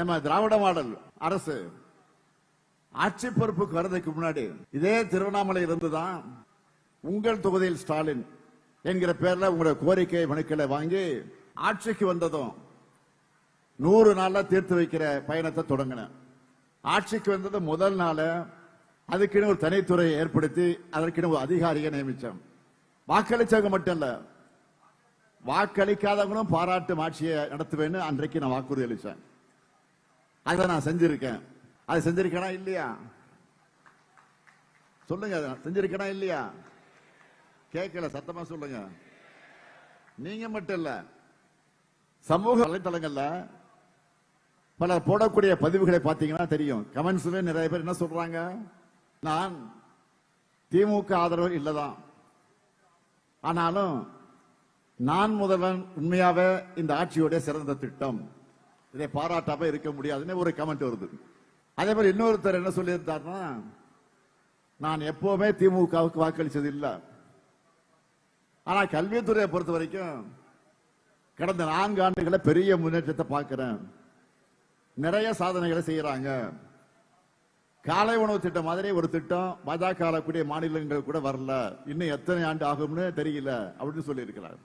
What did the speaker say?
நம்ம திராவிட மாடல் அரசு ஆட்சி பொறுப்புக்கு வர்றதுக்கு முன்னாடி இதே திருவண்ணாமலை இருந்துதான் உங்கள் தொகுதியில் ஸ்டாலின் என்கிற பேர்ல உங்களுடைய கோரிக்கை மனுக்களை வாங்கி ஆட்சிக்கு வந்ததும் 100 நாள்ல தீர்த்து வைக்கிற பயணத்தை தொடங்கினேன். ஆட்சிக்கு வந்தது முதல் நாள் அதுக்குன்னு ஒரு தனித்துறையை ஏற்படுத்தி அதற்குன்னு ஒரு அதிகாரியை நியமிச்சோம். வாக்களிச்சவங்க மட்டும் இல்ல, வாக்களிக்காதவங்களும் பாராட்டும் ஆட்சியை நடத்துவேன்னு அன்றைக்கு நான் வாக்குறுதி அளிச்சேன். அதை நான் செஞ்சிருக்கேன். அது செஞ்சிருக்கேனா இல்லையா சொல்லுங்க. செஞ்சிருக்கேனா இல்லையா கேட்கல, சத்தமா சொல்லுங்க. நீங்க மட்டும் இல்ல, சமூக வலைதளங்கள்ல பலர் போடக்கூடிய பதிவுகளை பார்த்தீங்கன்னா தெரியும். கமெண்ட்ஸ்ல நிறைய பேர் என்ன சொல்றாங்க, நான் திமுக ஆதரவு இல்லதான், ஆனாலும் நான் முதல்வன் உண்மையாவே இந்த ஆட்சியோட சிறந்த திட்டம், இதை பாராட்டாம இருக்க முடியாதுன்னு ஒரு கமெண்ட் வருது. அதே மாதிரி இன்னொருத்தர் என்ன சொல்லியிருந்தாருன்னா, நான் எப்பவுமே திமுகவுக்கு வாக்களிச்சது இல்லை, ஆனா கல்வித்துறையை பொறுத்த வரைக்கும் கடந்த 4 ஆண்டுகளை பெரிய முன்னேற்றத்தை பார்க்கிறேன், நிறைய சாதனைகளை செய்யறாங்க. காலை உணவு திட்டம் மாதிரி ஒரு திட்டம் பாஜக கூடிய மாநிலங்கள் கூட வரல, இன்னும் எத்தனை ஆண்டு ஆகும்னு தெரியல அப்படின்னு சொல்லி இருக்கிறார்.